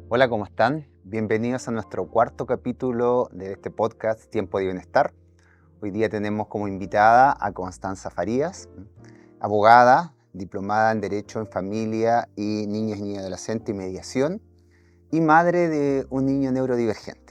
Hola, ¿cómo están? Bienvenidos a nuestro cuarto capítulo de este podcast Tiempo de Bienestar. Hoy día tenemos como invitada a Constanza Farías, abogada, diplomada en Derecho en Familia y Niños y Niñas Adolescentes y Mediación, y madre de un niño neurodivergente.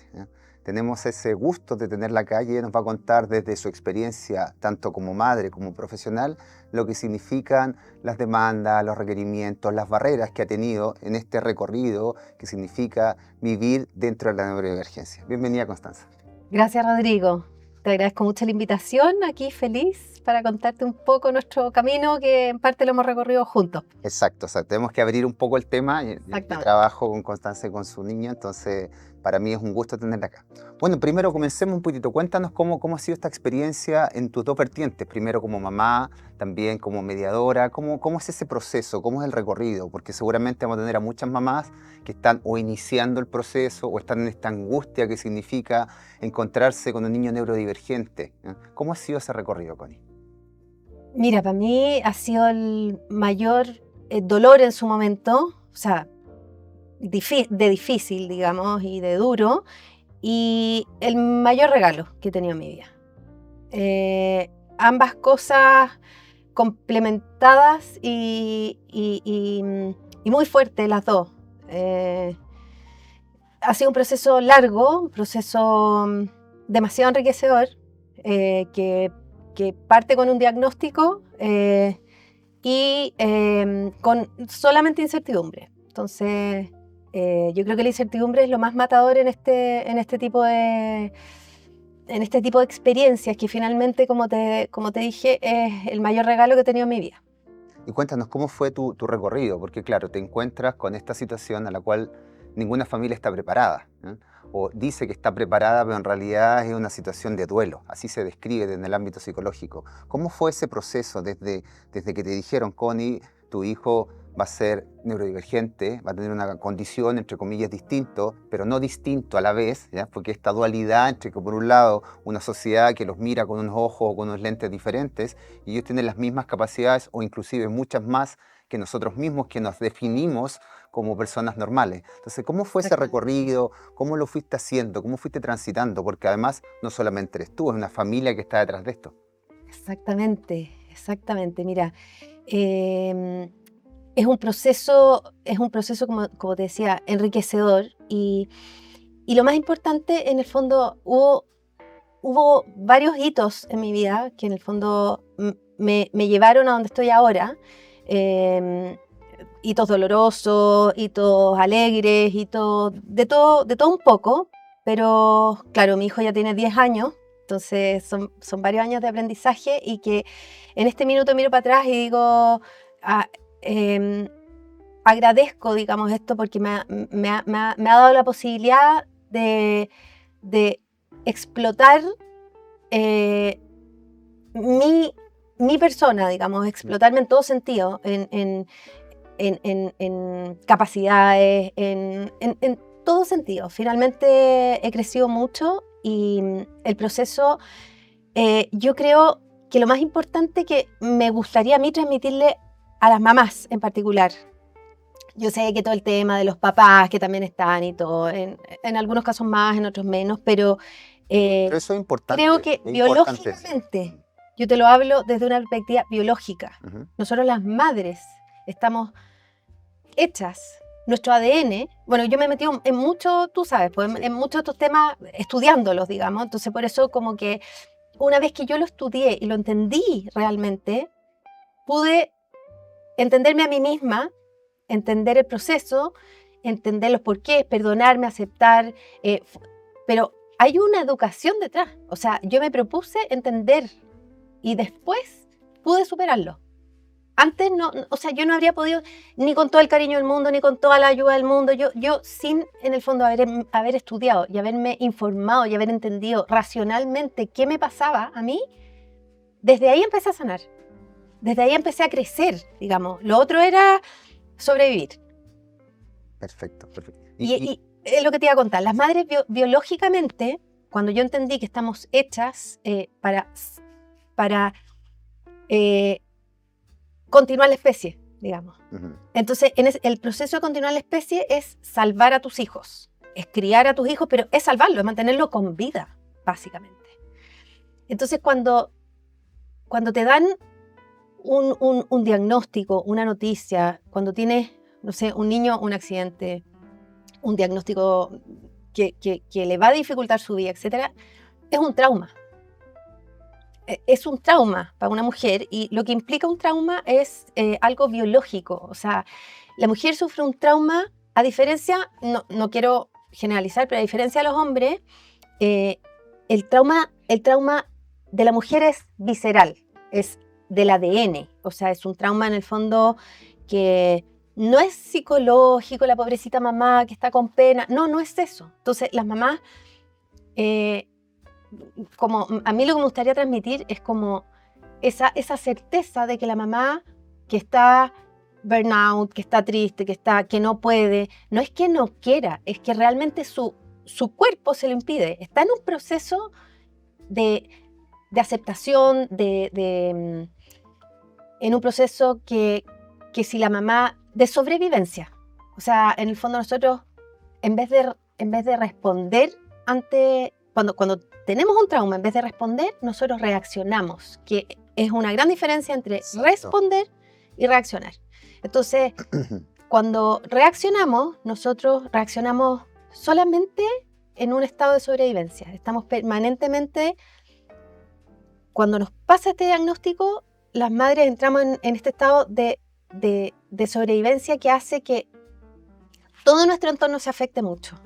Tenemos ese gusto de tenerla acá y ella nos va a contar desde su experiencia, tanto como madre como profesional, lo que significan las demandas, los requerimientos, las barreras que ha tenido en este recorrido que significa vivir dentro de la neurodivergencia. Bienvenida, Constanza. Gracias, Rodrigo. Te agradezco mucho la invitación. Aquí feliz para contarte un poco nuestro camino que en parte lo hemos recorrido juntos. Exacto, o sea, tenemos que abrir un poco el tema. Yo Exactamente. trabajo con Constanza y con su niño, entonces para mí es un gusto tenerla acá. Bueno, primero comencemos un poquito. Cuéntanos cómo ha sido esta experiencia en tus dos vertientes. Primero como mamá, también como mediadora. ¿Cómo es ese proceso? ¿Cómo es el recorrido? Porque seguramente vamos a tener a muchas mamás que están o iniciando el proceso o están en esta angustia que significa encontrarse con un niño neurodivergente. ¿Cómo ha sido ese recorrido, Connie? Mira, para mí ha sido el mayor dolor en su momento, o sea, de difícil, digamos, y de duro, y el mayor regalo que he tenido en mi vida. Ambas cosas complementadas y muy fuertes las dos. Ha sido un proceso largo, un proceso demasiado enriquecedor, que parte con un diagnóstico y con solamente incertidumbre. Entonces, yo creo que la incertidumbre es lo más matador en este tipo de experiencias, que finalmente, como te dije, es el mayor regalo que he tenido en mi vida. Y cuéntanos, ¿cómo fue tu recorrido? Porque claro, te encuentras con esta situación a la cual ninguna familia está preparada, ¿eh? O dice que está preparada, pero en realidad es una situación de duelo. Así se describe desde el ámbito psicológico. ¿Cómo fue ese proceso desde que te dijeron, Connie, tu hijo va a ser neurodivergente, va a tener una condición, entre comillas, distinto, pero no distinto a la vez, ¿ya? Porque esta dualidad entre que por un lado una sociedad que los mira con unos ojos o con unos lentes diferentes y ellos tienen las mismas capacidades o inclusive muchas más que nosotros mismos, que nos definimos como personas normales. Entonces, ¿cómo fue ese Exactamente. recorrido? ¿Cómo lo fuiste haciendo? ¿Cómo fuiste transitando? Porque además no solamente eres tú, es una familia que está detrás de esto. Exactamente, exactamente. Mira, em, es un proceso como te decía, enriquecedor y lo más importante, en el fondo, hubo varios hitos en mi vida que en el fondo me llevaron a donde estoy ahora. em, Hitos dolorosos, hitos alegres, hitos de todo un poco, pero claro, mi hijo ya tiene 10 años, entonces son varios años de aprendizaje y que en este minuto miro para atrás y digo, ah, em, agradezco, digamos, esto porque me ha dado la posibilidad de explotar eh, mi, mi persona, digamos, explotarme en todo sentido, en capacidades, en todo sentido. Finalmente he crecido mucho y el proceso, yo creo que lo más importante que me gustaría a mí transmitirle a las mamás en particular. Yo sé que todo el tema de los papás que también están y todo, en algunos casos más, en otros menos, pero Pero eso creo que es importante eso. biológicamente, yo te lo hablo desde una perspectiva biológica. Ujú. Nosotros las madres estamos hechas, nuestro ADN, bueno, yo me he metido en mucho, tú sabes, pues Sí. en muchos de estos temas estudiándolos, digamos, entonces por eso como que una vez que yo lo estudié y lo entendí realmente, pude entenderme a mí misma, entender el proceso, entender los porqués, perdonarme, aceptar, pero hay una educación detrás, o sea, yo me propuse entender y después pude superarlo. Antes no, o sea, yo no habría podido, ni con todo el cariño del mundo, ni con toda la ayuda del mundo, yo sin, en el fondo, haber estudiado y haberme informado y haber entendido racionalmente qué me pasaba a mí, desde ahí empecé a sanar, desde ahí empecé a crecer, digamos. Lo otro era sobrevivir. Perfecto, perfecto. Y es lo que te iba a contar, las madres biológicamente, cuando yo entendí que estamos hechas para continuar la especie, digamos. Ujú. Entonces, el proceso de continuar la especie es salvar a tus hijos, es criar a tus hijos, pero es salvarlo, es mantenerlo con vida, básicamente. Entonces, cuando te dan un diagnóstico, una noticia, cuando tienes, no sé, un niño, un accidente, un diagnóstico que le va a dificultar su vida, etcétera, es un trauma. Es un trauma para una mujer, y lo que implica un trauma es algo biológico. O sea, la mujer sufre un trauma, a diferencia, no quiero generalizar, pero a diferencia de los hombres, el trauma de la mujer es visceral, es del ADN. O sea, es un trauma en el fondo que no es psicológico, la pobrecita mamá que está con pena. No es eso. Entonces, las mamás, como a mí lo que me gustaría transmitir es como esa certeza de que la mamá que está burnout, que está triste, que no puede, no es que no quiera, es que realmente su cuerpo se lo impide. Está en un proceso de aceptación, en un proceso que si la mamá, de sobrevivencia. O sea, en el fondo nosotros, en vez de responder ante, cuando tenemos un trauma, en vez de responder, nosotros reaccionamos, que es una gran diferencia entre Exacto. responder y reaccionar. Entonces, cuando reaccionamos, nosotros reaccionamos solamente en un estado de sobrevivencia. Estamos permanentemente, cuando nos pasa este diagnóstico, las madres entramos en este estado de sobrevivencia que hace que todo nuestro entorno se afecte mucho.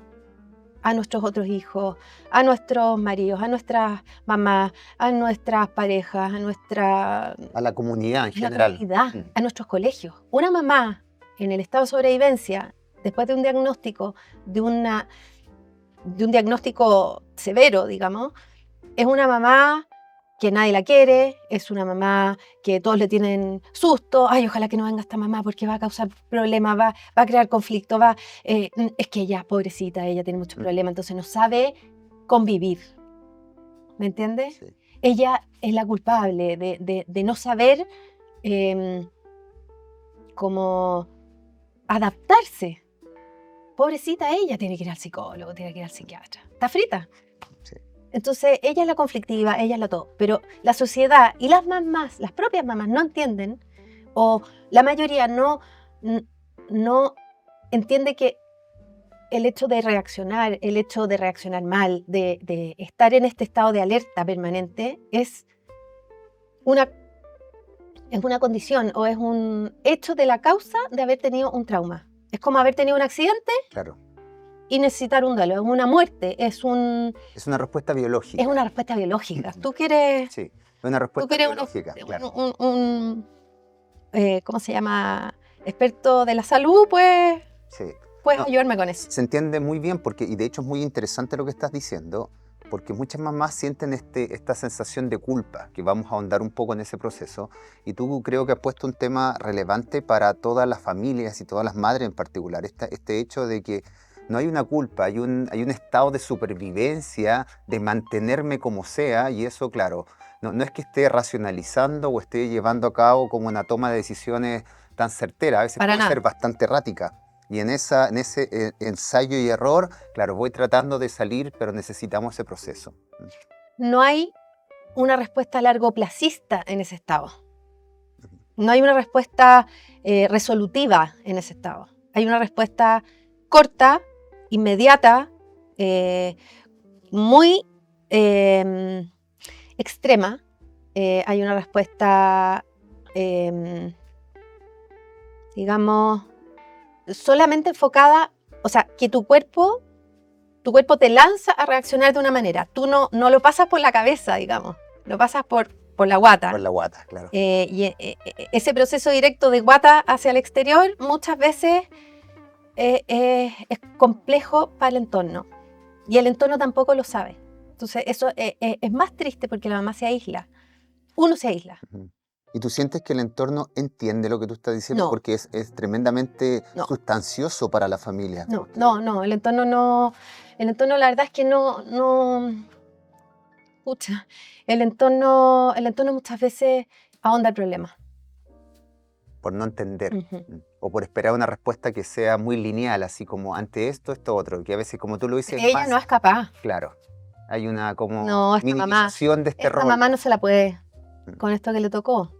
A nuestros otros hijos, a nuestros maridos, a nuestras mamás, a nuestras parejas, A la comunidad en la general. comunidad, a nuestros colegios. Una mamá en el estado de sobrevivencia, después de un diagnóstico, de un diagnóstico severo, digamos, es una mamá que nadie la quiere, es una mamá que todos le tienen susto. Ay, ojalá que no venga esta mamá porque va a causar problemas, va a crear conflicto, es que ella, pobrecita, ella tiene muchos problemas, entonces no sabe convivir. ¿Me entiendes? Sí. Ella es la culpable de no saber cómo adaptarse. Pobrecita, ella tiene que ir al psicólogo, tiene que ir al psiquiatra. Está frita. Sí. Entonces, ella es la conflictiva, ella es la todo. Pero la sociedad y las mamás, las propias mamás, no entienden, o la mayoría no entiende que el hecho de reaccionar mal, de estar en este estado de alerta permanente, es una condición o es un hecho de la causa de haber tenido un trauma. Es como haber tenido un accidente Claro. y necesitar un duelo. Es una muerte, Es una respuesta biológica. es una respuesta biológica. Tú quieres... Sí, es una respuesta Tú que eres biológica, claro. ¿Cómo se llama? Experto de la salud, pues Sí. puedes No, ayudarme con eso. se entiende muy bien porque, y de hecho es muy interesante lo que estás diciendo, porque muchas mamás sienten esta sensación de culpa, que vamos a ahondar un poco en ese proceso, y tú creo que has puesto un tema relevante para todas las familias y todas las madres en particular, este hecho de que no hay una culpa, hay un estado de supervivencia, de mantenerme como sea, y eso, claro, no es que esté racionalizando o esté llevando a cabo como una toma de decisiones tan certera, a veces Para puede nada. ser bastante errática. Y en ese ensayo y error, claro, voy tratando de salir, pero necesitamos ese proceso. No hay una respuesta largoplacista en ese estado. No hay una respuesta resolutiva en ese estado. Hay una respuesta corta, inmediata, muy extrema. Hay una respuesta, digamos, solamente enfocada, o sea, que tu cuerpo te lanza a reaccionar de una manera. Tú no lo pasas por la cabeza, digamos, lo pasas por la guata. Por la guata, claro. Ese proceso directo de guata hacia el exterior muchas veces es complejo para el entorno. Y el entorno tampoco lo sabe. Entonces eso es más triste porque la mamá se aísla. Uno se aísla. Ujú. ¿Y tú sientes que el entorno entiende lo que tú estás diciendo? No. Porque es tremendamente No. sustancioso para la familia. No, el entorno no. El entorno, la verdad es que no. Pucha, el entorno muchas veces ahonda el problema. por no entender, Ujú. o por esperar una respuesta que sea muy lineal, así como ante esto otro, que a veces, como tú lo dices, Ella no más es capaz. claro. Hay una como No, minimización de este esta rol. mamá no se la puede Mm. con esto que le tocó.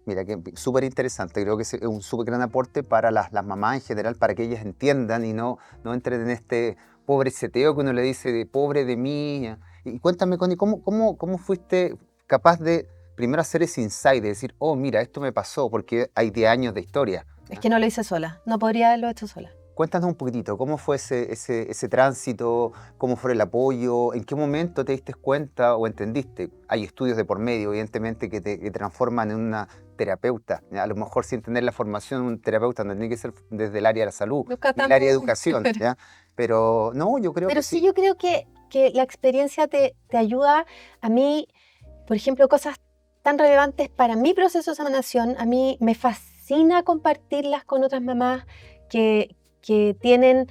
Mira, que súper interesante. Creo que es un súper gran aporte para las mamás en general, para que ellas entiendan y no entren en este pobre seteo que uno le dice de pobre de mí. Y cuéntame, Connie, ¿cómo fuiste capaz de primero hacer ese insight, de decir, oh, mira, esto me pasó, porque hay 10 años de historia? Es ¿Ya? que no lo hice sola. No podría haberlo hecho sola. Cuéntanos un poquitito, ¿cómo fue ese tránsito? ¿Cómo fue el apoyo? ¿En qué momento te diste cuenta o entendiste? Hay estudios de por medio, evidentemente, que transforman en una terapeuta. ¿Ya? A lo mejor sin tener la formación, un terapeuta no tiene que ser desde el área de la salud, Nunca ni el área de estamos. educación. ¿Ya? Pero no, yo creo Pero que sí, sí. yo creo que la experiencia te ayuda. A mí, por ejemplo, cosas tan relevantes para mi proceso de sanación, a mí me fascina compartirlas con otras mamás que tienen,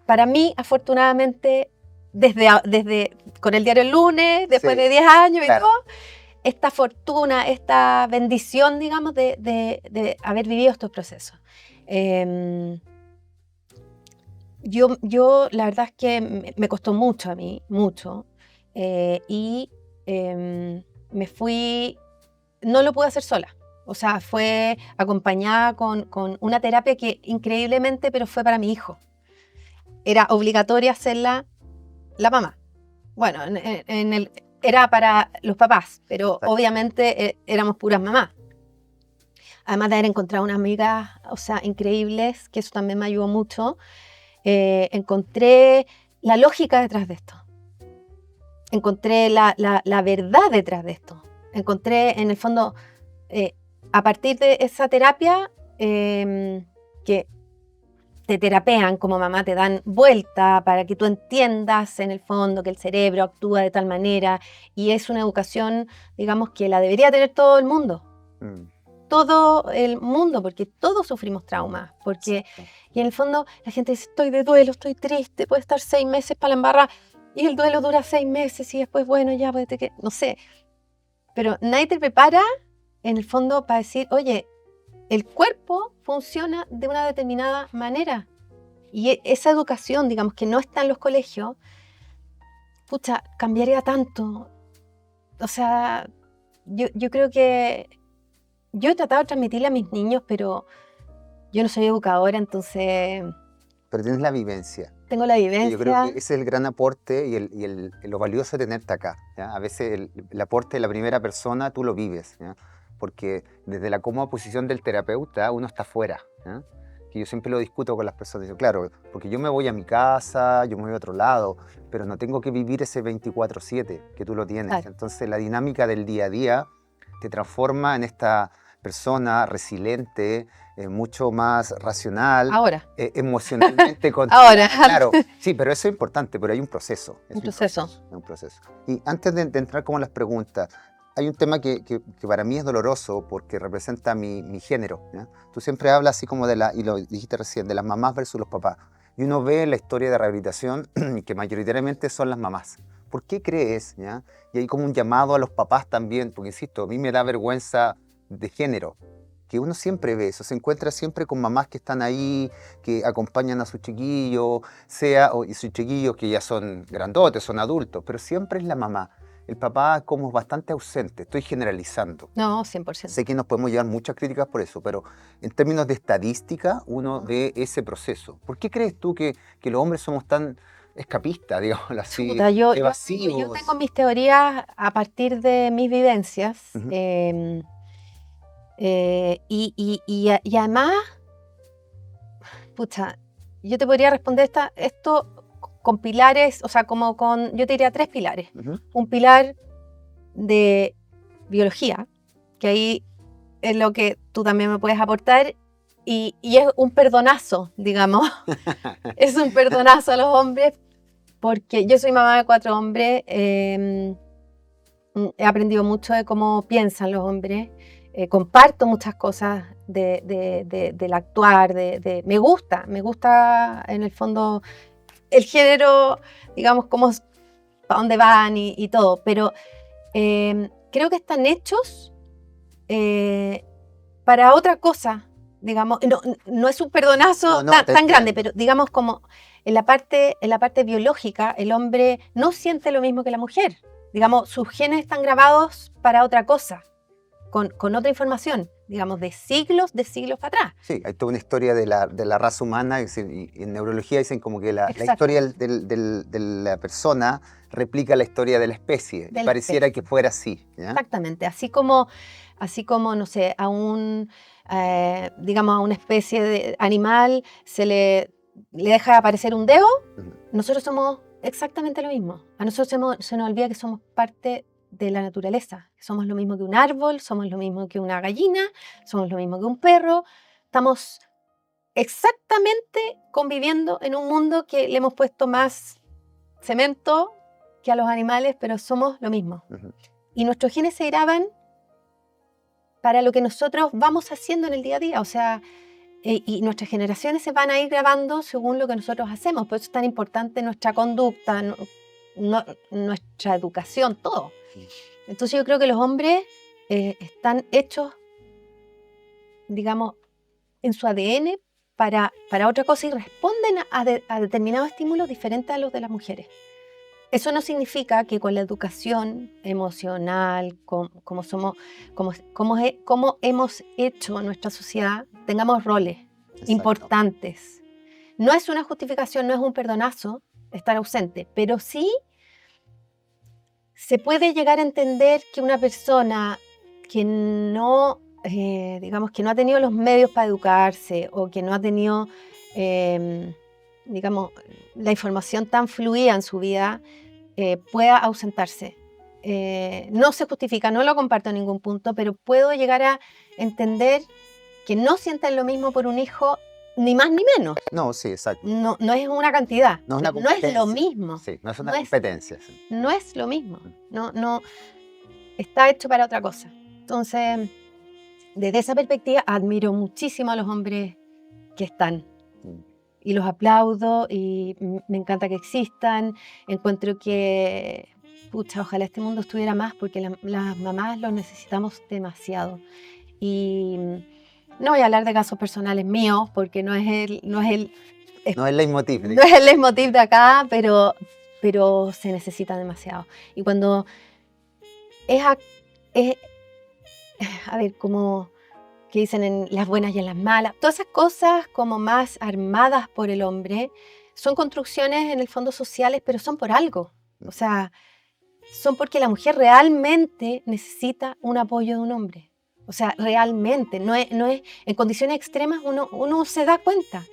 para mí, afortunadamente, desde con el diario El Lunes, después de Sí, 10 años y claro. todo, esta fortuna, esta bendición, digamos, de haber vivido estos procesos. Em, la verdad es que me costó mucho a mí, mucho, y me fui, no lo pude hacer sola. O sea, fue acompañada con una terapia que increíblemente, pero fue para mi hijo. Era obligatoria hacerla la mamá. Bueno, era para los papás, pero Exacto. obviamente éramos puras mamás. Además de haber encontrado unas amigas, o sea, increíbles, que eso también me ayudó mucho, encontré la lógica detrás de esto. Encontré la verdad detrás de esto. Encontré, en el fondo, eh, a partir de esa terapia, que te terapean como mamá, te dan vuelta para que tú entiendas en el fondo que el cerebro actúa de tal manera, y es una educación, digamos, que la debería tener todo el mundo. Mm, Todo el mundo, porque todos sufrimos traumas, porque, exacto. y en el fondo la gente dice, estoy de duelo, estoy triste, puede estar 6 meses para la embarra, y el duelo dura 6 meses, y después, bueno, ya, puede que, no sé, pero nadie te prepara, en el fondo, para decir, oye, el cuerpo funciona de una determinada manera, y esa educación, digamos, que no está en los colegios, pucha, cambiaría tanto. O sea, yo creo que yo he tratado de transmitirle a mis niños, pero yo no soy educadora, entonces Pero tienes la vivencia. tengo la Y yo creo que vivencia. ese es el gran aporte y lo valioso de tenerte acá. ¿Ya? A veces el aporte de la primera persona tú lo vives, ¿ya? Porque desde la cómoda posición del terapeuta uno está fuera. ¿Ya? Que yo siempre lo discuto con las personas. Digo, claro, porque yo me voy a mi casa, yo me voy a otro lado, pero no tengo que vivir ese 24/7 que tú lo tienes. Claro. Entonces la dinámica del día a día te transforma en esta persona resiliente, mucho más racional, Ahora, emocionalmente ahora, controlada, claro, sí, pero eso es importante, pero hay un proceso, un proceso. es un proceso. Y antes de entrar como en las preguntas, hay un tema que para mí es doloroso porque representa mi género, ¿ya? Tú siempre hablas así como y lo dijiste recién, de las mamás versus los papás. Y uno ve la historia de rehabilitación que mayoritariamente son las mamás. ¿Por qué crees, ya? Y hay como un llamado a los papás también, porque insisto, a mí me da vergüenza de género, que uno siempre ve eso, se encuentra siempre con mamás que están ahí, que acompañan a sus chiquillos, y sus chiquillos que ya son grandotes, son adultos, pero siempre es la mamá. El papá es como bastante ausente, estoy generalizando. No, 100%. Sé que nos podemos llevar muchas críticas por eso, pero en términos de estadística, uno ve ese proceso. ¿Por qué crees tú que los hombres somos tan escapistas, digámoslo así, Chuta, yo tengo evasivos? mis teorías a partir de mis vivencias. Ujú, Y además, pucha, yo te podría responder esto con pilares, o sea, yo te diría 3 pilares. ujú. Un pilar de biología, que ahí es lo que tú también me puedes aportar, y es un perdonazo, digamos, es un perdonazo a los hombres, porque yo soy mamá de 4 hombres, he aprendido mucho de cómo piensan los hombres, comparto muchas cosas del actuar, me gusta en el fondo el género, digamos, para dónde van y todo, pero creo que están hechos para otra cosa, digamos. No es un perdonazo tan grande, pero digamos como en la parte biológica, el hombre no siente lo mismo que la mujer. Digamos, sus genes están grabados para otra cosa, con otra información, digamos, de siglos para atrás. Sí, hay toda una historia de la raza humana, y en neurología dicen como que la historia de la persona replica la historia de la especie, y pareciera que fuera así, ¿ya? Exactamente, así como, no sé, digamos, a una especie de animal se le deja aparecer un dedo, nosotros somos exactamente lo mismo. A nosotros se nos olvida que somos parte de la naturaleza, que somos lo mismo que un árbol, somos lo mismo que una gallina, somos lo mismo que un perro. Estamos exactamente conviviendo en un mundo que le hemos puesto más cemento que a los animales, pero somos lo mismo. Y nuestros genes se graban para lo que nosotros vamos haciendo en el día a día, o sea, y nuestras generaciones se van a ir grabando según lo que nosotros hacemos. Por eso es tan importante nuestra conducta, nuestra educación, todo. Entonces yo creo que los hombres están hechos, digamos, en su ADN para otra cosa y responden a determinados estímulos diferentes a los de las mujeres. Eso no significa que con la educación emocional, como hemos hecho nuestra sociedad, tengamos roles importantes. No es una justificación, no es un perdonazo estar ausente, pero sí se puede llegar a entender que una persona que no, digamos, que no ha tenido los medios para educarse o que no ha tenido, digamos, la información tan fluida en su vida, pueda ausentarse. No se justifica, no lo comparto en ningún punto, pero puedo llegar a entender que no sienten lo mismo por un hijo, ni más ni menos. No, sí, exacto. No es una cantidad, no es lo mismo. Sí, no es una competencia. Sí. No es lo mismo, no está hecho para otra cosa. Entonces, desde esa perspectiva, admiro muchísimo a los hombres que están. Y los aplaudo y me encanta que existan. Encuentro que, pucha, ojalá este mundo estuviera más porque las mamás los necesitamos demasiado. Y no voy a hablar de casos personales míos porque no es el leitmotiv. No es el leitmotiv de acá, pero se necesita demasiado. Y cuando a ver, como que dicen en las buenas y en las malas, todas esas cosas como más armadas por el hombre, son construcciones en el fondo sociales, pero son por algo. O sea, son porque la mujer realmente necesita un apoyo de un hombre. O sea, realmente, no es en condiciones extremas uno se da cuenta.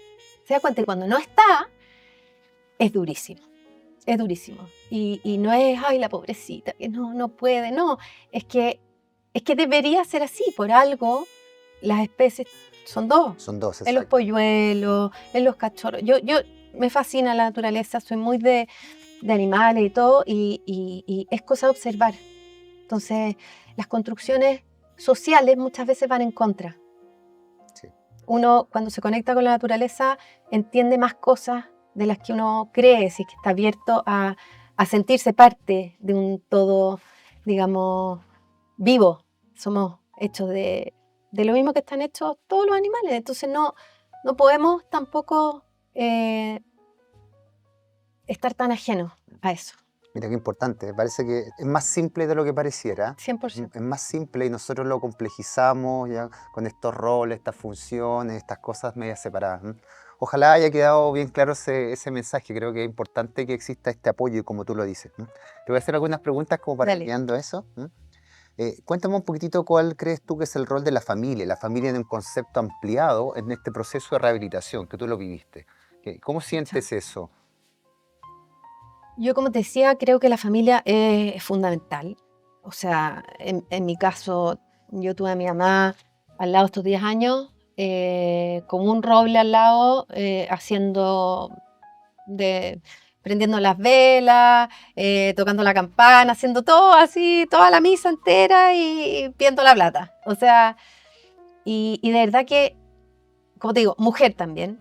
Se da cuenta que cuando no está, es durísimo. Es durísimo. Y no es, ay, la pobrecita, que no puede, no. Es que debería ser así, por algo. Las especies son dos. Son dos, exacto. En los polluelos, en los cachorros. Yo me fascina la naturaleza, soy muy de animales y todo, y es cosa de observar. Entonces, las construcciones sociales muchas veces van en contra. Sí. Uno, cuando se conecta con la naturaleza, entiende más cosas de las que uno cree, si es que está abierto a sentirse parte de un todo, digamos, vivo. Somos hechos de lo mismo que están hechos todos los animales. Entonces no podemos tampoco estar tan ajenos a eso. Mira qué importante, parece que es más simple de lo que pareciera. 100%. Es más simple y nosotros lo complejizamos ya con estos roles, estas funciones, estas cosas medias separadas. Ojalá haya quedado bien claro ese mensaje. Creo que es importante que exista este apoyo, como tú lo dices. Te voy a hacer algunas preguntas como para ir guiando eso. Cuéntame un poquitito cuál crees tú que es el rol de la familia en un concepto ampliado en este proceso de rehabilitación, que tú lo viviste. ¿Cómo sientes eso? Yo, como te decía, creo que la familia es fundamental. O sea, en mi caso, yo tuve a mi mamá al lado estos 10 años, como un roble al lado, prendiendo las velas, tocando la campana, haciendo todo así, toda la misa entera y viendo la plata. O sea, y de verdad que, como te digo, mujer también,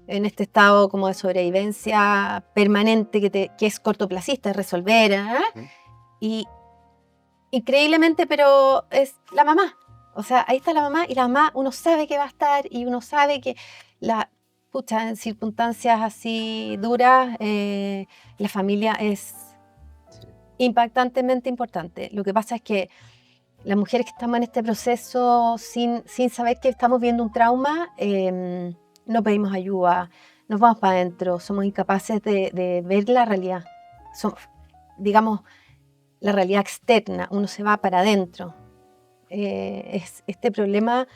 en este estado como de sobrevivencia permanente que es cortoplacista, es resolver, y increíblemente, pero es la mamá. O sea, ahí está la mamá y la mamá uno sabe que va a estar y uno sabe que pucha, en circunstancias así duras, la familia es Sí. impactantemente importante. Lo que pasa es que las mujeres que estamos en este proceso sin saber que estamos viendo un trauma, no pedimos ayuda, nos vamos para adentro, somos incapaces de ver la realidad. Digamos, la realidad externa, uno se va para adentro. Este problema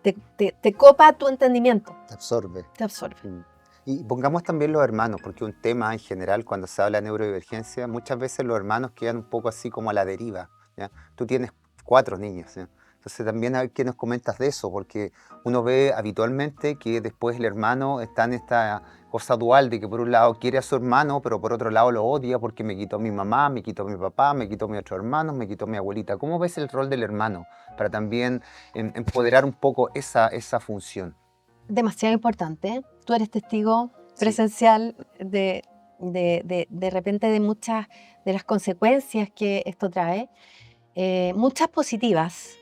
te copa tu entendimiento, Te absorbe. te absorbe. Y pongamos también los hermanos, porque un tema en general cuando se habla de neurodivergencia, muchas veces los hermanos quedan un poco así como a la deriva, ¿ya? Tú tienes 4 niños, ¿ya? Entonces también a ver qué nos comentas de eso, porque uno ve habitualmente que después el hermano está en esta cosa dual de que por un lado quiere a su hermano, pero por otro lado lo odia porque me quitó mi mamá, me quitó mi papá, me quitó mi otro hermano, me quitó mi abuelita. ¿Cómo ves el rol del hermano para también empoderar un poco esa función? Demasiado importante. Tú eres testigo Sí. presencial de repente de muchas de las consecuencias que esto trae, muchas positivas,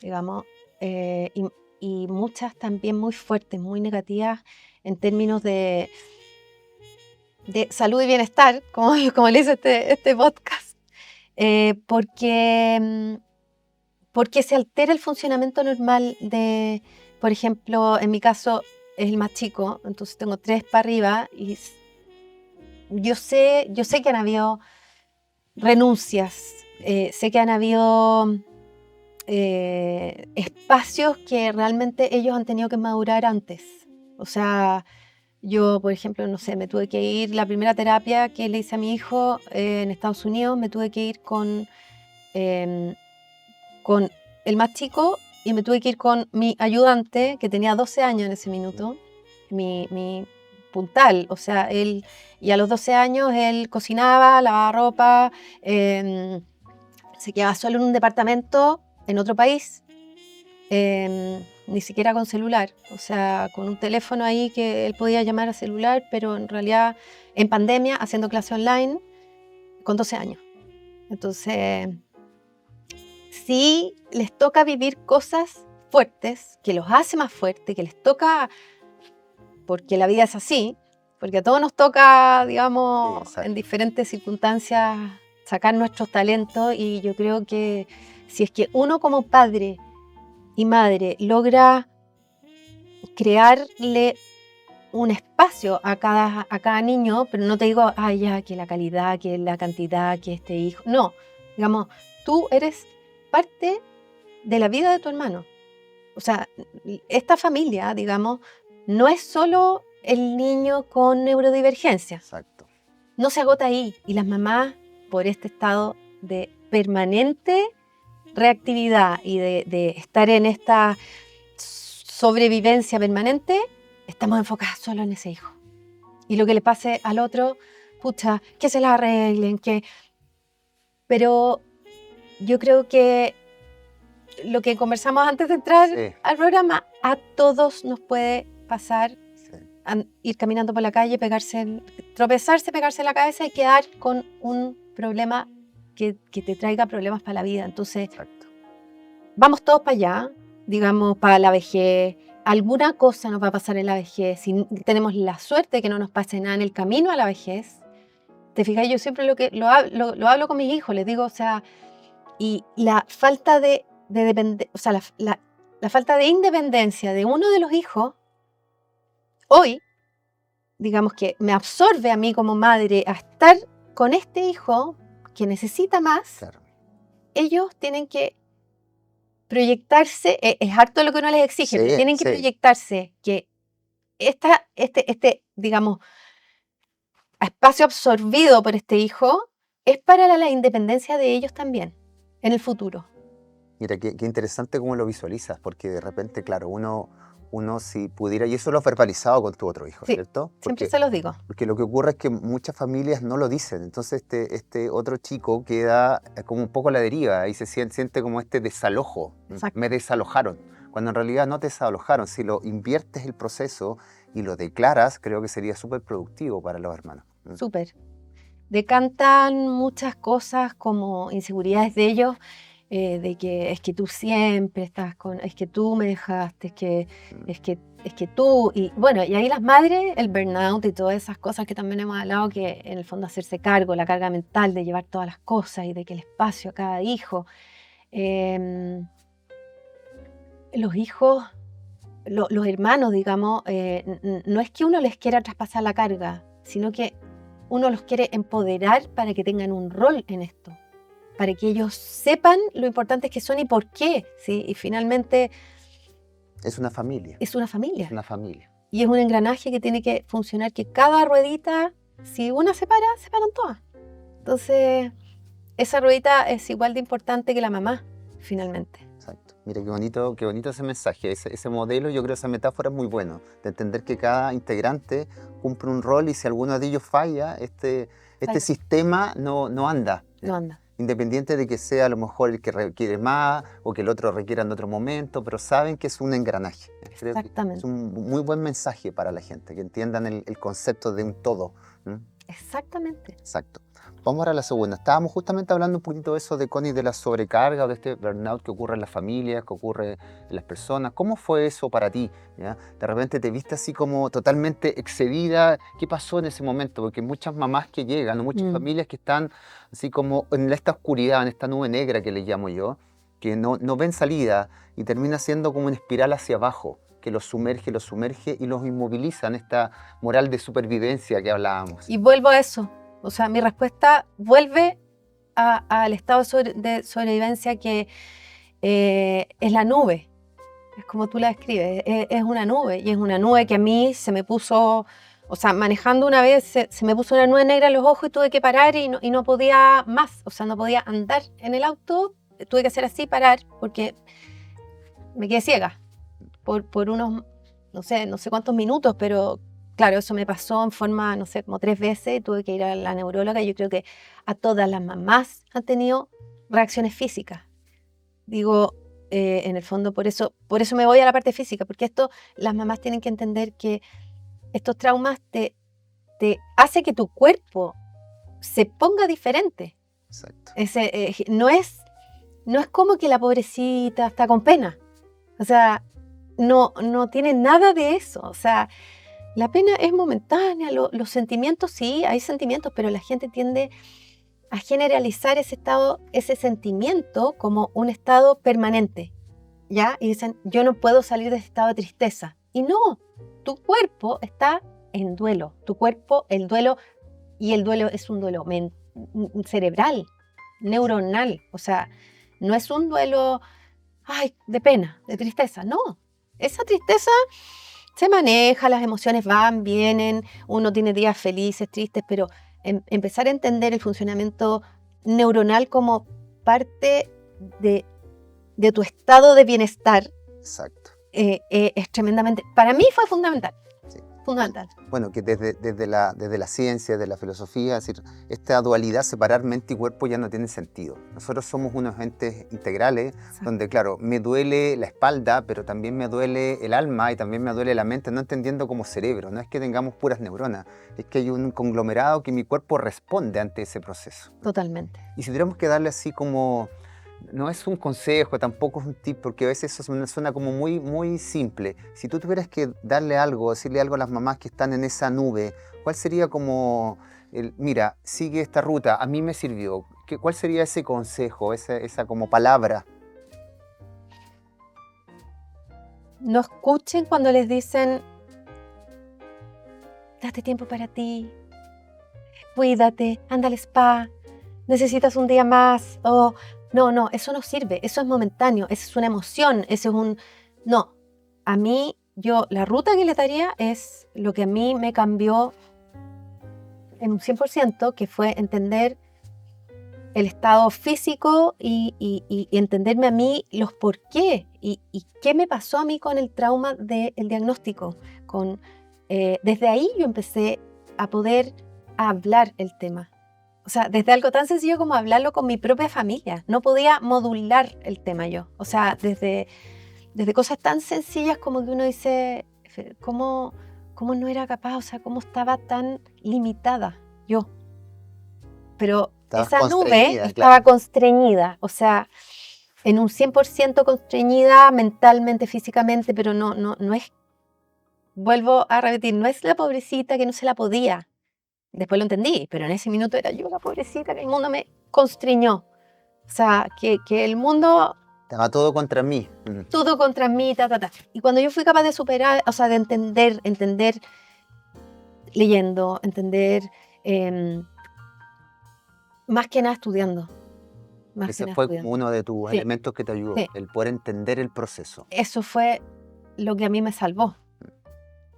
digamos, y muchas también muy fuertes, muy negativas en términos de salud y bienestar, como le dice este podcast, porque se altera el funcionamiento normal de, por ejemplo, en mi caso es el más chico, entonces tengo 3 para arriba y yo sé que han habido renuncias, sé que han habido espacios que realmente ellos han tenido que madurar antes. O sea, yo, por ejemplo, no sé, me tuve que ir, la primera terapia que le hice a mi hijo en Estados Unidos, me tuve que ir em, con el más chico y me tuve que ir con mi ayudante, que tenía 12 años en ese minuto, mi puntal, o sea, y a los 12 años él cocinaba, lavaba ropa, se quedaba solo en un departamento en otro país, ni siquiera con celular, o sea, con un teléfono ahí que él podía llamar a celular, pero en realidad en pandemia, haciendo clase online, con 12 años. Entonces, sí les toca vivir cosas fuertes, que los hace más fuertes, que les toca, porque la vida es así, porque a todos nos toca, digamos, Exacto. en diferentes circunstancias sacar nuestros talentos, y yo creo que si es que uno como padre y madre logra crearle un espacio a cada niño, pero no te digo, ya, que la calidad, que la cantidad, que este hijo, no, digamos, tú eres parte de la vida de tu hermano. O sea, esta familia, digamos, no es solo el niño con neurodivergencia. Exacto. No se agota ahí. Y las mamás, por este estado de permanente reactividad y de estar en esta sobrevivencia permanente, estamos enfocadas solo en ese hijo. Y lo que le pase al otro, pucha, que se la arreglen, Pero yo creo que lo que conversamos antes de entrar Sí. al programa, a todos nos puede pasar Sí. ir caminando por la calle, tropezarse, pegarse en la cabeza y quedar con un problema que te traiga problemas para la vida. Entonces, Exacto. vamos todos para allá, digamos, para la vejez. Alguna cosa nos va a pasar en la vejez. Si tenemos la suerte de que no nos pase nada en el camino a la vejez, te fijas, yo siempre lo hablo con mis hijos, les digo, o sea, y la falta o sea, la falta de independencia de uno de los hijos, hoy, digamos que me absorbe a mí como madre a estar con este hijo que necesita más. Claro. Ellos tienen que proyectarse, es harto lo que uno les exige, pero tienen que proyectarse que digamos, espacio absorbido por este hijo es para la independencia de ellos también, en el futuro. Mira, qué interesante cómo lo visualizas, porque de repente, claro, uno si pudiera, y eso lo has verbalizado con tu otro hijo, Sí, ¿cierto? siempre se los digo. Porque lo que ocurre es que muchas familias no lo dicen, entonces este otro chico queda como un poco a la deriva y se siente como este desalojo. Exacto. Me desalojaron, cuando en realidad no te desalojaron. Si lo inviertes el proceso y lo declaras, creo que sería súper productivo para los hermanos. Súper. Decantan muchas cosas como inseguridades de ellos de que es que tú siempre estás con, es que tú me dejaste, es que tú, y bueno, y ahí las madres, el burnout y todas esas cosas que también hemos hablado, que en el fondo hacerse cargo, la carga mental de llevar todas las cosas y de que el espacio a cada hijo, em, los hijos, los hermanos, digamos, no es que uno les quiera traspasar la carga, sino que uno los quiere empoderar para que tengan un rol en esto, para que ellos sepan lo importantes que son y por qué, ¿sí? Y finalmente Es una familia. es una familia. Es una familia. Y es un engranaje que tiene que funcionar, que cada ruedita, si una se paran todas. Entonces, esa ruedita es igual de importante que la mamá, finalmente. Exacto. Mira, qué bonito ese mensaje, ese modelo, yo creo que esa metáfora es muy buena, de entender que cada integrante cumple un rol y si alguno de ellos falla, este sistema no anda. No anda. Independiente de que sea a lo mejor el que requiere más o que el otro requiera en otro momento, pero saben que es un engranaje. Creo que Exactamente. es un muy buen mensaje para la gente, que entiendan el concepto de un todo. ¿Mm? Exactamente. Exacto. Vamos ahora a la segunda. Estábamos justamente hablando un poquito de eso, de Connie, de la sobrecarga o de este burnout que ocurre en las familias, que ocurre en las personas. ¿Cómo fue eso para ti? ¿Ya? De repente te viste así como totalmente excedida. ¿Qué pasó en ese momento? Porque muchas mamás que llegan, o muchas familias que están así como en esta oscuridad, en esta nube negra que le llamo yo, que no ven salida y termina siendo como una espiral hacia abajo, que los sumerge y los inmoviliza en esta moral de supervivencia que hablábamos. Y vuelvo a eso. O sea, mi respuesta vuelve al estado de sobrevivencia que es la nube. Es como tú la describes, es una nube. Y es una nube que a mí se me puso, o sea, manejando una vez se me puso una nube negra en los ojos y tuve que parar y no podía más. O sea, no podía andar en el auto, tuve que hacer así, parar, porque me quedé ciega por unos, no sé cuántos minutos, pero claro, eso me pasó en forma, no sé, como 3 veces, tuve que ir a la neuróloga. Yo creo que a todas las mamás han tenido reacciones físicas. Digo, en el fondo, por eso me voy a la parte física, porque las mamás tienen que entender que estos traumas te hace que tu cuerpo se ponga diferente. Exacto. No es como que la pobrecita está con pena. O sea, no tiene nada de eso. O sea, la pena es momentánea, los sentimientos, sí, hay sentimientos, pero la gente tiende a generalizar ese sentimiento como un estado permanente, ¿ya? Y dicen, yo no puedo salir de ese estado de tristeza. Y no, tu cuerpo está en duelo. Tu cuerpo, el duelo es un duelo cerebral, neuronal. O sea, no es un duelo, de pena, de tristeza, no. Esa tristeza se maneja, las emociones van, vienen, uno tiene días felices, tristes, pero empezar a entender el funcionamiento neuronal como parte de tu estado de bienestar. Exacto. Es tremendamente, para mí fue fundamental. Sí. Fundamental. Bueno, que desde la ciencia, desde la filosofía, es decir, esta dualidad, separar mente y cuerpo ya no tiene sentido. Nosotros somos unos entes integrales, Exacto. donde, claro, me duele la espalda, pero también me duele el alma y también me duele la mente, no entendiendo como cerebro. No es que tengamos puras neuronas, es que hay un conglomerado que mi cuerpo responde ante ese proceso. Totalmente. Y si tuviéramos que darle así como... No es un consejo, tampoco es un tip, porque a veces eso suena como muy, muy simple. Si tú tuvieras que darle algo, decirle algo a las mamás que están en esa nube, ¿cuál sería como, mira, sigue esta ruta, a mí me sirvió? ¿Cuál sería ese consejo, esa como palabra? No escuchen cuando les dicen, date tiempo para ti, cuídate, anda al spa, necesitas un día más, o... No, eso no sirve, eso es momentáneo, eso es una emoción, eso es un... No, a mí, la ruta que les daría es lo que a mí me cambió en un 100%, que fue entender el estado físico y entenderme a mí los por qué y qué me pasó a mí con el trauma del diagnóstico. Desde ahí yo empecé a poder hablar el tema. O sea, desde algo tan sencillo como hablarlo con mi propia familia. No podía modular el tema yo. O sea, desde cosas tan sencillas como que uno dice, ¿cómo no era capaz? O sea, ¿cómo estaba tan limitada yo? Pero esa nube estaba constreñida. O sea, en un 100% constreñida mentalmente, físicamente, pero no es, vuelvo a repetir, no es la pobrecita que no se la podía. Después lo entendí, pero en ese minuto era yo la pobrecita que el mundo me constriñó. O sea, que el mundo, Estaba todo contra mí. todo contra mí, ta, ta, ta. Y cuando yo fui capaz de superar, o sea, de entender leyendo, entender, más que nada estudiando. Más que Ese nada fue como estudiando. uno de tus Sí, elementos que te ayudó, sí. el poder entender el proceso. Eso fue lo que a mí me salvó.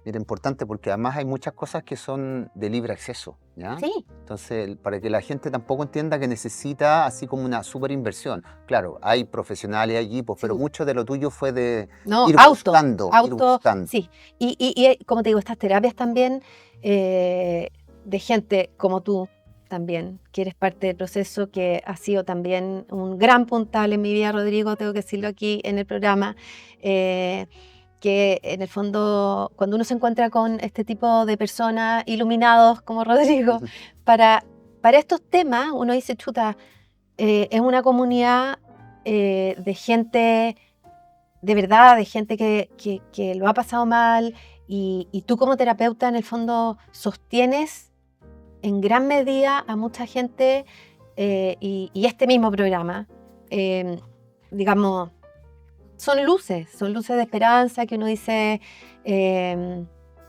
Mira, importante porque además hay muchas cosas que son de libre acceso, ¿ya? Sí, Entonces, para que la gente tampoco entienda que necesita así como una súper inversión. Claro, hay profesionales, hay equipos, pero sí. mucho de lo tuyo fue de No, ir auto, buscando. sí. Y como te digo, estas terapias también de gente como tú también, que eres parte del proceso, que ha sido también un gran puntal en mi vida, Rodrigo, tengo que decirlo aquí en el programa, que en el fondo, cuando uno se encuentra con este tipo de personas iluminados como Rodrigo, para estos temas, uno dice, chuta, es una comunidad de gente de verdad, de gente que lo ha pasado mal y tú como terapeuta en el fondo sostienes en gran medida a mucha gente y este mismo programa, digamos, son luces de esperanza que uno dice,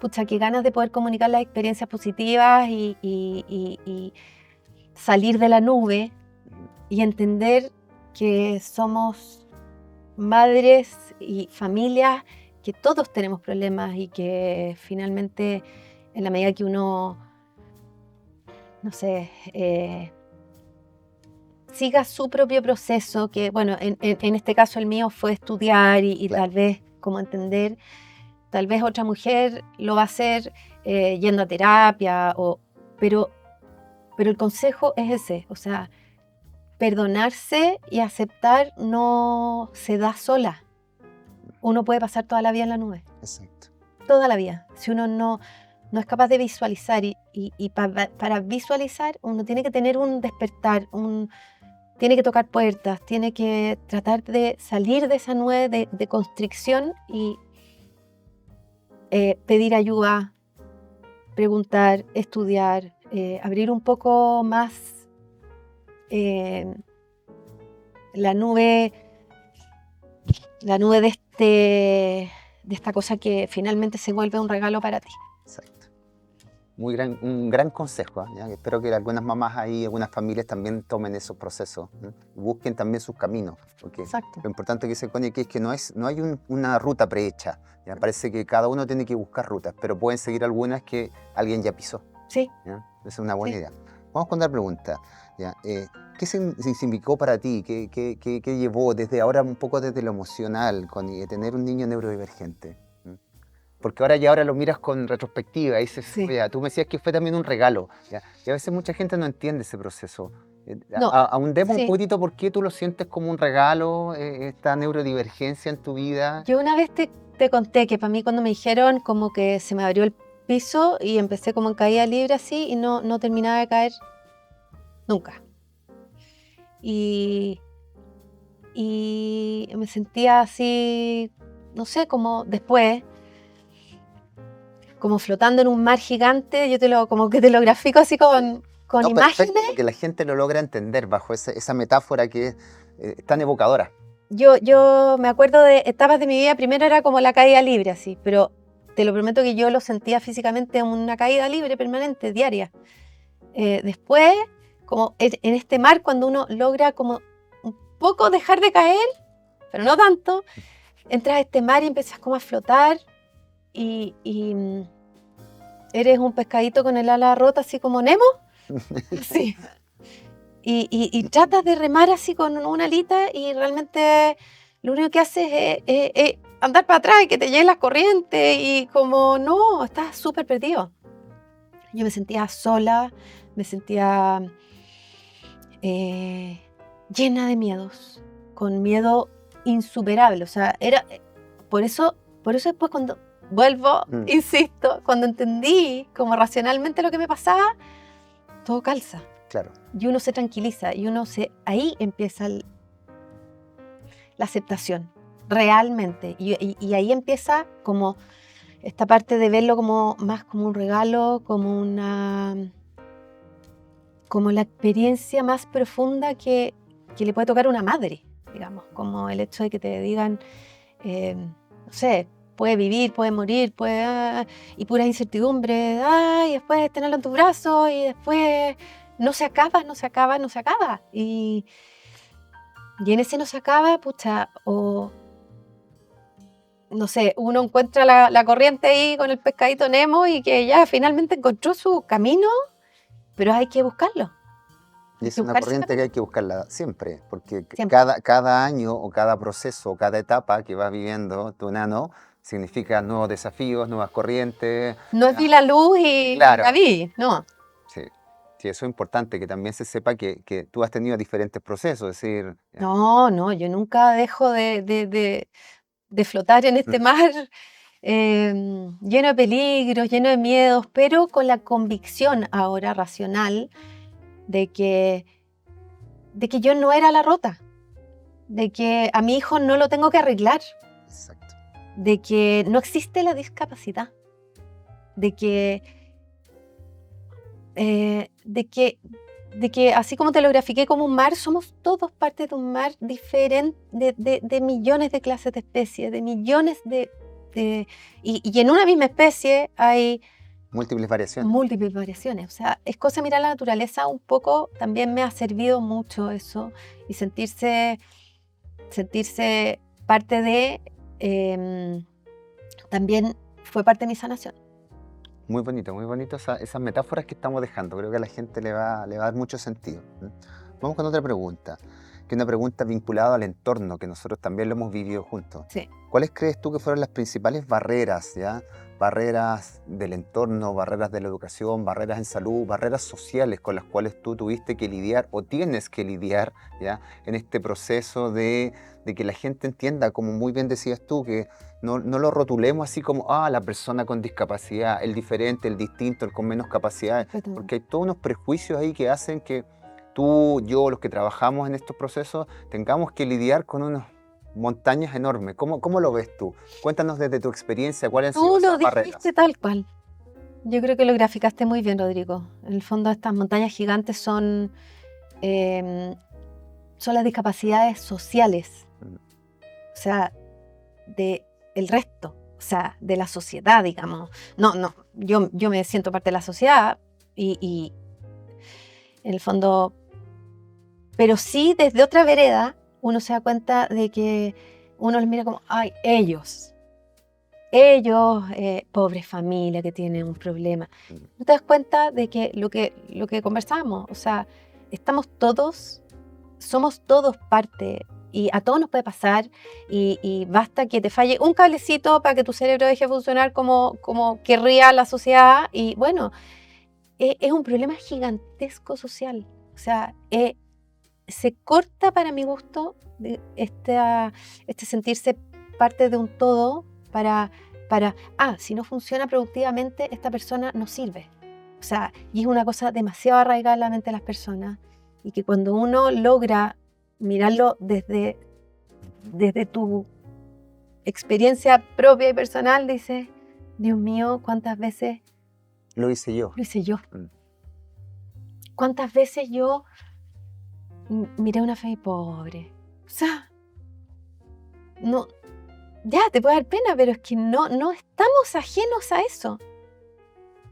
pucha, qué ganas de poder comunicar las experiencias positivas y salir de la nube y entender que somos madres y familias, que todos tenemos problemas y que finalmente en la medida que uno, no sé, siga su propio proceso, que bueno, en este caso el mío fue estudiar y Claro. tal vez como entender, tal vez otra mujer lo va a hacer yendo a terapia, pero, pero el consejo es ese, o sea, perdonarse y aceptar no se da sola. Uno puede pasar toda la vida en la nube, Exacto. toda la vida. Si uno no es capaz de visualizar y para visualizar uno tiene que tener un despertar, tiene que tocar puertas, tiene que tratar de salir de esa nube de constricción y pedir ayuda, preguntar, estudiar, abrir un poco más la nube de esta cosa que finalmente se vuelve un regalo para ti. Exacto. Un gran consejo, ¿ya? Espero que algunas mamás ahí, algunas familias también tomen esos procesos, ¿no? Y busquen también sus caminos, porque Exacto. lo importante que dice Connie aquí es que no hay una ruta prehecha, ¿ya? Parece que cada uno tiene que buscar rutas, pero pueden seguir algunas que alguien ya pisó, Sí. ¿ya? Esa es una buena Sí. idea. Vamos con otra pregunta, ¿ya? ¿Qué significó para ti? ¿Qué llevó desde ahora, un poco desde lo emocional, Connie, tener un niño neurodivergente? Porque ahora lo miras con retrospectiva y dices, Sí. oye, tú me decías que fue también un regalo, ¿ya? Y a veces mucha gente no entiende ese proceso. No, Ahondemos un sí. poquitito por qué tú lo sientes como un regalo, esta neurodivergencia en tu vida. Yo una vez te conté que para mí cuando me dijeron como que se me abrió el piso y empecé como en caída libre así y no terminaba de caer nunca. Y me sentía así, no sé, como después, como flotando en un mar gigante, como que te lo grafico así con No, perfecto, imágenes. que la gente lo logra entender bajo esa metáfora que es tan evocadora. Yo me acuerdo de etapas de mi vida, primero era como la caída libre así, pero te lo prometo que yo lo sentía físicamente una caída libre permanente, diaria. Después, como en este mar, cuando uno logra como un poco dejar de caer, pero no tanto, entras a este mar y empiezas como a flotar y eres un pescadito con el ala rota, así como Nemo. Sí. Y tratas de remar así con una alita y realmente lo único que haces es andar para atrás y que te lleguen las corrientes y como no, estás súper perdido. Yo me sentía sola, me sentía llena de miedos, con miedo insuperable. O sea, por eso después cuando vuelvo, insisto, cuando entendí como racionalmente lo que me pasaba, todo calza. Claro. Y uno se tranquiliza y ahí empieza la aceptación, realmente. Y ahí empieza como esta parte de verlo como más como un regalo, como la experiencia más profunda que le puede tocar a una madre, digamos, como el hecho de que te digan, no sé, puede vivir, puede morir, y pura incertidumbre, y después tenerlo en tu brazo, y después no se acaba, no se acaba, no se acaba. Y en ese no se acaba, pucha, o no sé, uno encuentra la corriente ahí con el pescadito Nemo y que ya finalmente encontró su camino, pero hay que buscarlo. Y Hay es que una buscar ese corriente que camino. hay que buscarla siempre, porque Siempre. cada año o cada proceso o cada etapa que vas viviendo tu nano significa nuevos desafíos, nuevas corrientes. No es vi la luz y la Claro, vi, no. sí, sí, eso es importante, que también se sepa que tú has tenido diferentes procesos, es decir, No, yo nunca dejo de flotar en este mm, mar lleno de peligros, lleno de miedos, pero con la convicción ahora racional de que yo no era la rota, de que a mi hijo no lo tengo que arreglar, exacto, de que no existe la discapacidad, de que, eh, de que, de que así como te lo grafiqué como un mar, somos todos parte de un mar diferente, de millones de clases de especies, de millones y en una misma especie hay múltiples variaciones. múltiples variaciones. O sea, es cosa de mirar la naturaleza un poco, también me ha servido mucho eso y sentirse parte de, también fue parte de mi sanación. Muy bonito esas metáforas que estamos dejando. Creo que a la gente le va a dar mucho sentido. Vamos con otra pregunta, que es una pregunta vinculada al entorno, que nosotros también lo hemos vivido juntos. Sí. ¿Cuáles crees tú que fueron las principales barreras, ya? Barreras del entorno, barreras de la educación, barreras en salud, barreras sociales con las cuales tú tuviste que lidiar o tienes que lidiar, ya, en este proceso de que la gente entienda, como muy bien decías tú, que no lo rotulemos así como, la persona con discapacidad, el diferente, el distinto, el con menos capacidades, porque hay todos unos prejuicios ahí que hacen que tú, yo, los que trabajamos en estos procesos, tengamos que lidiar con unas montañas enormes. ¿Cómo lo ves tú? Cuéntanos desde tu experiencia cuáles han sido Tú lo esas barreras. dijiste tal cual. Yo creo que lo graficaste muy bien, Rodrigo. En el fondo, estas montañas gigantes son las discapacidades sociales, o sea, de el resto, o sea, de la sociedad, digamos. No, yo me siento parte de la sociedad y en el fondo, pero sí desde otra vereda uno se da cuenta de que uno les mira como, ay, ellos, pobre familia que tienen un problema. No te das cuenta de que lo que conversamos, o sea, somos todos parte y a todos nos puede pasar y basta que te falle un cablecito para que tu cerebro deje de funcionar como querría la sociedad y bueno, es un problema gigantesco social. O sea, se corta para mi gusto este sentirse parte de un todo para, si no funciona productivamente, esta persona no sirve. O sea, y es una cosa demasiado arraigada en la mente de las personas y que cuando uno logra mirarlo desde tu experiencia propia y personal, dices, Dios mío, ¿cuántas veces Lo hice yo. lo hice yo? Mm. ¿Cuántas veces yo miré a una fe pobre? O sea, no, ya te puede dar pena, pero es que no estamos ajenos a eso.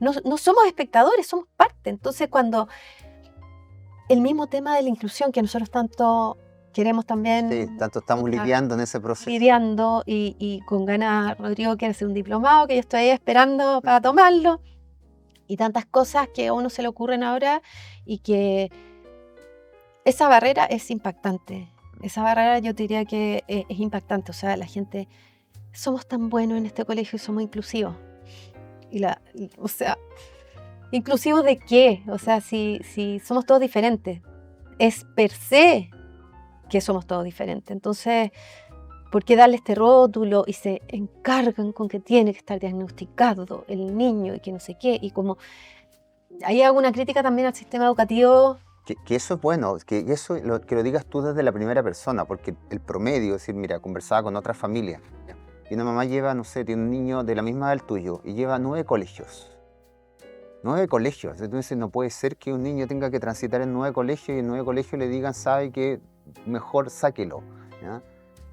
No somos espectadores, somos parte. Entonces, cuando el mismo tema de la inclusión que nosotros tanto queremos también Sí, tanto estamos lidiando en ese proceso. lidiando y con ganas, Rodrigo quiere hacer un diplomado que yo estoy ahí esperando para tomarlo y tantas cosas que a uno se le ocurren ahora y que esa barrera es impactante. Esa barrera yo diría que es impactante. O sea, la gente, somos tan buenos en este colegio y somos inclusivos. O sea, ¿inclusivos de qué? O sea, si somos todos diferentes. Es per se que somos todos diferentes. Entonces, ¿por qué darle este rótulo? Y se encargan con que tiene que estar diagnosticado el niño y que no sé qué. Y como ahí hago una crítica también al sistema educativo Que eso es bueno, que lo digas tú desde la primera persona, porque el promedio, es decir, mira, conversaba con otra familia, ¿ya? Y una mamá lleva, no sé, tiene un niño de la misma edad del tuyo y lleva 9 colegios. 9 colegios. Entonces no puede ser que un niño tenga que transitar en 9 colegios y en 9 colegios le digan, sabe que mejor sáquelo, ¿ya?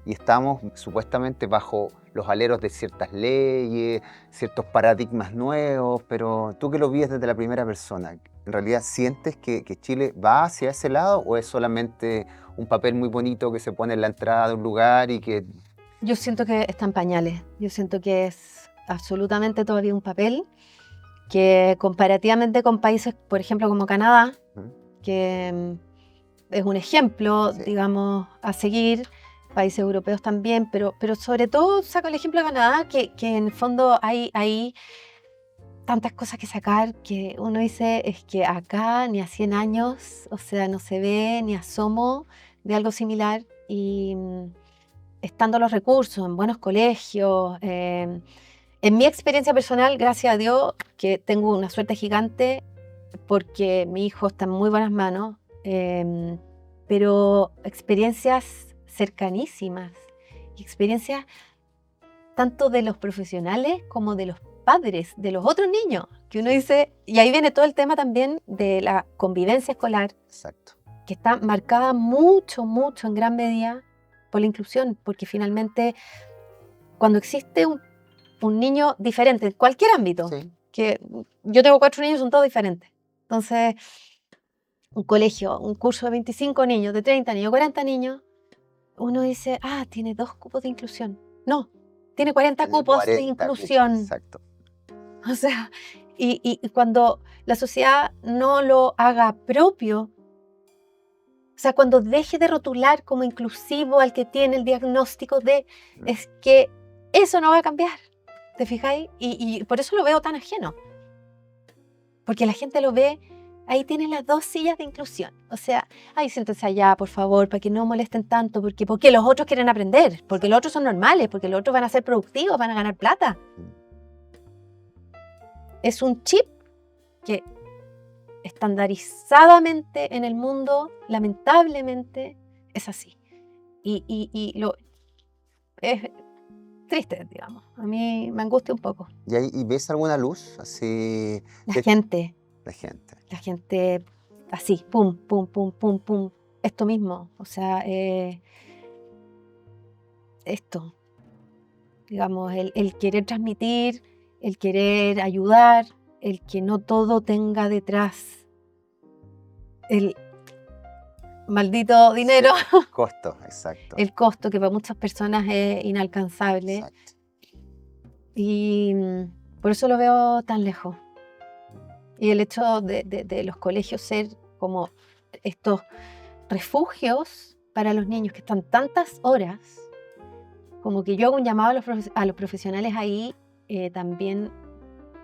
Y estamos supuestamente bajo los aleros de ciertas leyes, ciertos paradigmas nuevos, pero tú que lo vives desde la primera persona, ¿en realidad sientes que Chile va hacia ese lado o es solamente un papel muy bonito que se pone en la entrada de un lugar y que... Yo siento que está en pañales. Yo siento que es absolutamente todavía un papel que comparativamente con países, por ejemplo, como Canadá, que es un ejemplo, Sí. digamos, a seguir, países europeos también, pero sobre todo saco el ejemplo de Canadá, que en el fondo hay tantas cosas que sacar que uno dice, es que acá ni a 100 años, o sea, no se ve ni asomo de algo similar y estando los recursos en buenos colegios, en mi experiencia personal, gracias a Dios, que tengo una suerte gigante porque mi hijo está en muy buenas manos, pero experiencias cercanísimas y experiencias tanto de los profesionales como de los padres, de los otros niños, que uno dice, y ahí viene todo el tema también de la convivencia escolar, Exacto. que está marcada mucho, mucho en gran medida por la inclusión, porque finalmente cuando existe un niño diferente en cualquier ámbito, Sí. que yo tengo 4 niños, son todos diferentes. Entonces, un colegio, un curso de 25 niños, de 30 niños, 40 niños, uno dice, tiene 2 cupos de inclusión. No, tiene 40 Tiene cupos de 40 cupos, inclusión. exacto. O sea, y cuando la sociedad no lo haga propio, o sea, cuando deje de rotular como inclusivo al que tiene el diagnóstico de, es que eso no va a cambiar. ¿Te fijáis? Y por eso lo veo tan ajeno. Porque la gente lo ve, ahí tienen las 2 sillas de inclusión. O sea, siéntense allá, por favor, para que no molesten tanto, porque los otros quieren aprender, porque los otros son normales, porque los otros van a ser productivos, van a ganar plata. Es un chip que estandarizadamente en el mundo, lamentablemente, es así. Y lo es triste, digamos. A mí me angustia un poco. ¿Y ves alguna luz? Así... La que- gente La gente. así, pum, pum, pum, pum, pum. Esto mismo, o sea, esto, digamos, el querer transmitir, el querer ayudar, el que no todo tenga detrás el maldito dinero, Sí, costo, exacto. el costo que para muchas personas es inalcanzable. Exacto. Y por eso lo veo tan lejos. Y el hecho de los colegios ser como estos refugios para los niños que están tantas horas, como que yo hago un llamado a los profesionales ahí también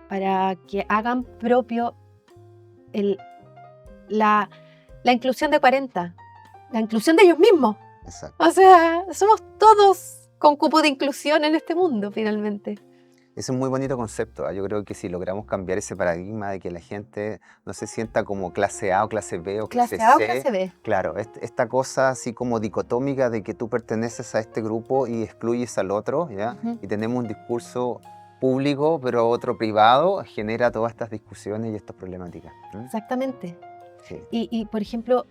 para que hagan propio la inclusión de 40, la inclusión de ellos mismos. Exacto. O sea, somos todos con cupo de inclusión en este mundo, finalmente. Es un muy bonito concepto. Yo creo que si logramos cambiar ese paradigma de que la gente no se sienta como clase A o clase B o clase Clase A o C, clase B. claro, esta cosa así como dicotómica de que tú perteneces a este grupo y excluyes al otro, ¿ya? Ujú. Y tenemos un discurso público, pero otro privado, genera todas estas discusiones y estas problemáticas. Exactamente. Sí. Y por ejemplo,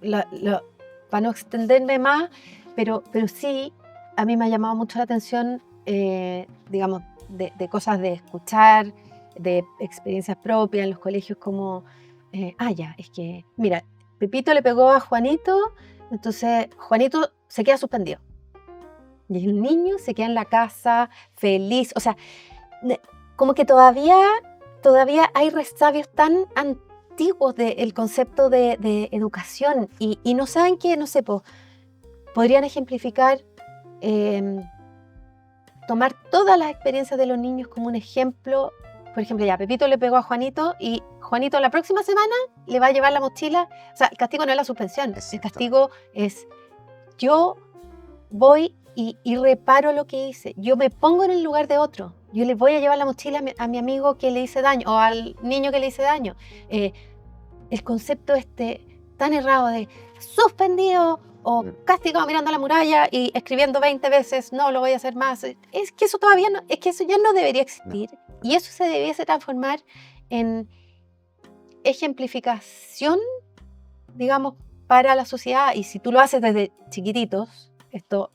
para no extenderme más, pero sí, a mí me ha llamado mucho la atención, digamos, de cosas de escuchar, de experiencias propias en los colegios, como, es que, mira, Pepito le pegó a Juanito, entonces Juanito se queda suspendido. Y el niño se queda en la casa feliz, o sea, como que todavía hay resabios tan antiguos del concepto de educación y no saben que, no sé, podrían ejemplificar, tomar todas las experiencias de los niños como un ejemplo. Por ejemplo, ya Pepito le pegó a Juanito y Juanito la próxima semana le va a llevar la mochila. O sea, el castigo no es la suspensión, Exacto. el castigo es yo voy y reparo lo que hice. Yo me pongo en el lugar de otro. Yo le voy a llevar la mochila a mi amigo que le hice daño o al niño que le hice daño. El concepto tan errado de suspendido o castigado mirando a la muralla y escribiendo 20 veces, no lo voy a hacer más. Es que eso todavía no, es que eso ya no debería existir. Y eso se debiese transformar en ejemplificación, digamos, para la sociedad. Y si tú lo haces desde chiquititos, esto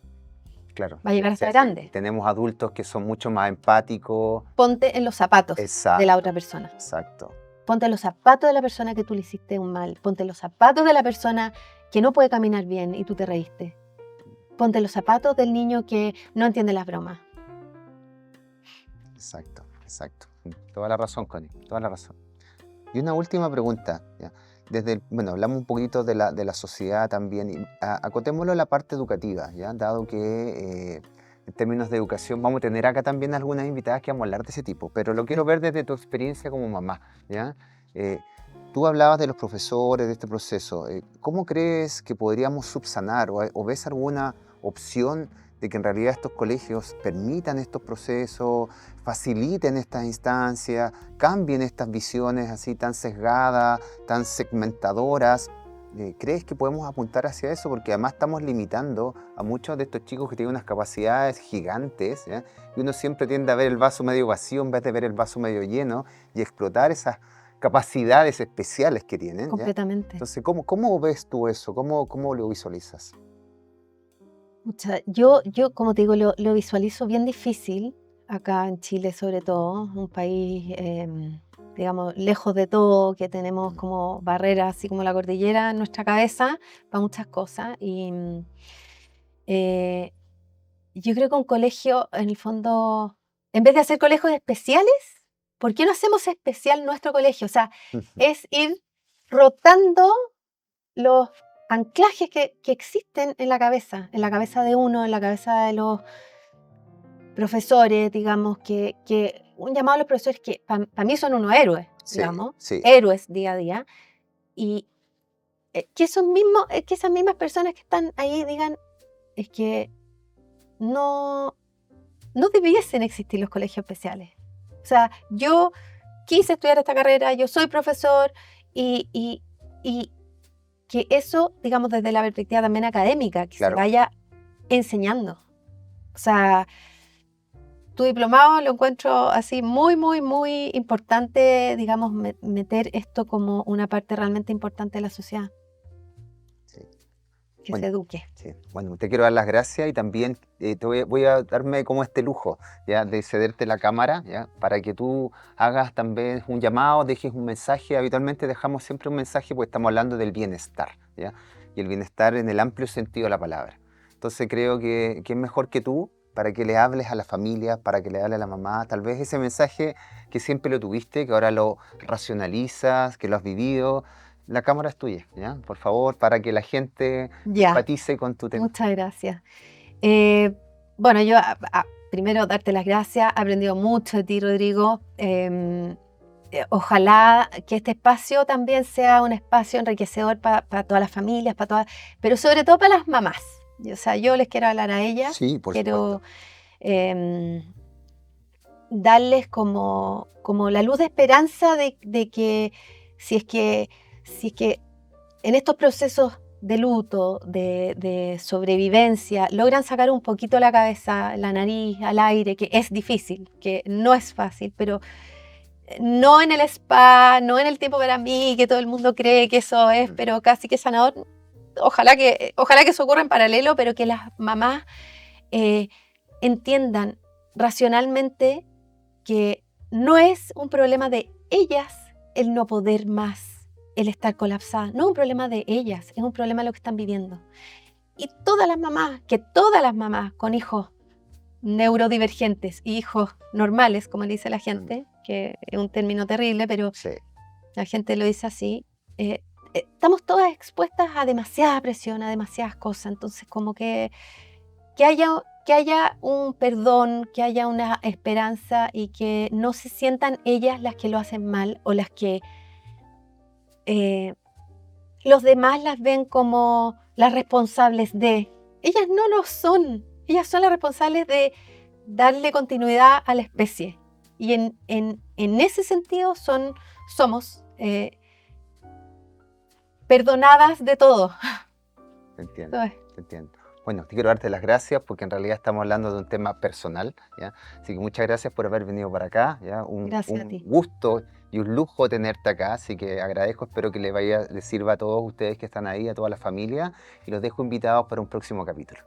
Claro. va a llegar a ser grande. Tenemos adultos que son mucho más empáticos. Ponte en los zapatos Exacto, de la otra persona. Exacto. Ponte en los zapatos de la persona que tú le hiciste un mal. Ponte en los zapatos de la persona que no puede caminar bien y tú te reíste. Ponte en los zapatos del niño que no entiende las bromas. Exacto, exacto. Toda la razón, Connie, toda la razón. Y una última pregunta, ¿ya? Bueno, hablamos un poquito de la sociedad también, y acotémoslo a la parte educativa, ¿ya? Dado que en términos de educación vamos a tener acá también algunas invitadas que vamos a hablar de ese tipo, pero lo quiero ver desde tu experiencia como mamá, ¿ya? Tú hablabas de los profesores, de este proceso. ¿Cómo crees que podríamos subsanar o ves alguna opción de que en realidad estos colegios permitan estos procesos, faciliten estas instancias, cambien estas visiones así tan sesgadas, tan segmentadoras? ¿Crees que podemos apuntar hacia eso? Porque además estamos limitando a muchos de estos chicos que tienen unas capacidades gigantes, ¿ya? Y uno siempre tiende a ver el vaso medio vacío en vez de ver el vaso medio lleno y explotar esas capacidades especiales que tienen, ¿ya? Completamente. Entonces, ¿cómo ves tú eso? ¿Cómo lo visualizas? Yo, como te digo, lo visualizo bien difícil, acá en Chile sobre todo, un país, digamos, lejos de todo, que tenemos como barreras, así como la cordillera en nuestra cabeza, para muchas cosas. Y eh, yo creo que un colegio, en el fondo, en vez de hacer colegios especiales, ¿por qué no hacemos especial nuestro colegio? O sea, es ir rotando los anclajes que existen en la cabeza de uno, en la cabeza de los profesores, digamos, que un llamado a los profesores que para mí son unos héroes, Sí, digamos, sí. héroes día a día, y que esas mismas personas que están ahí digan, es que no debiesen existir los colegios especiales. O sea, yo quise estudiar esta carrera, yo soy profesor y que eso, digamos, desde la perspectiva también académica, que Claro. se vaya enseñando. O sea, tu diplomado lo encuentro así muy, muy, muy importante, digamos, meter esto como una parte realmente importante de la sociedad. Sí. Que Bueno, se eduque. Sí. Bueno, te quiero dar las gracias y también voy a darme como este lujo, ¿ya? De cederte la cámara, ¿ya? Para que tú hagas también un llamado, dejes un mensaje. Habitualmente dejamos siempre un mensaje porque estamos hablando del bienestar, ¿ya? Y el bienestar en el amplio sentido de la palabra. Entonces creo que es mejor que tú para que le hables a la familia, para que le hables a la mamá, tal vez ese mensaje que siempre lo tuviste, que ahora lo racionalizas, que lo has vivido. La cámara es tuya, ¿ya? Por favor, para que la gente Ya, empatice con tu tema. muchas gracias. Bueno, yo primero darte las gracias, he aprendido mucho de ti, Rodrigo. Ojalá que este espacio también sea un espacio enriquecedor para todas las familias, pero sobre todo para las mamás. O sea, yo les quiero hablar a ellas, Sí, por quiero supuesto. darles como la luz de esperanza de que si es que en estos procesos de luto, de sobrevivencia, logran sacar un poquito la cabeza, la nariz al aire, que es difícil, que no es fácil, pero no en el spa, no en el tiempo para mí, que todo el mundo cree que eso es, pero casi que sanador. Ojalá que eso ocurra en paralelo, pero que las mamás entiendan racionalmente que no es un problema de ellas el no poder más, el estar colapsada. No es un problema de ellas, es un problema de lo que están viviendo. Y todas las mamás con hijos neurodivergentes y hijos normales, como le dice la gente, que es un término terrible, pero Sí. la gente lo dice así, estamos todas expuestas a demasiada presión, a demasiadas cosas. Entonces, como que haya un perdón, que haya una esperanza y que no se sientan ellas las que lo hacen mal o las que los demás las ven como las responsables de. Ellas no lo son. Ellas son las responsables de darle continuidad a la especie. Y en ese sentido somos perdonadas de todo. Te entiendo, Eso es. te entiendo. Bueno, te quiero darte las gracias porque en realidad estamos hablando de un tema personal, ¿ya? Así que muchas gracias por haber venido para acá, ¿ya? Gracias a Un ti. gusto y un lujo tenerte acá, así que agradezco, espero que les sirva a todos ustedes que están ahí, a toda la familia, y los dejo invitados para un próximo capítulo.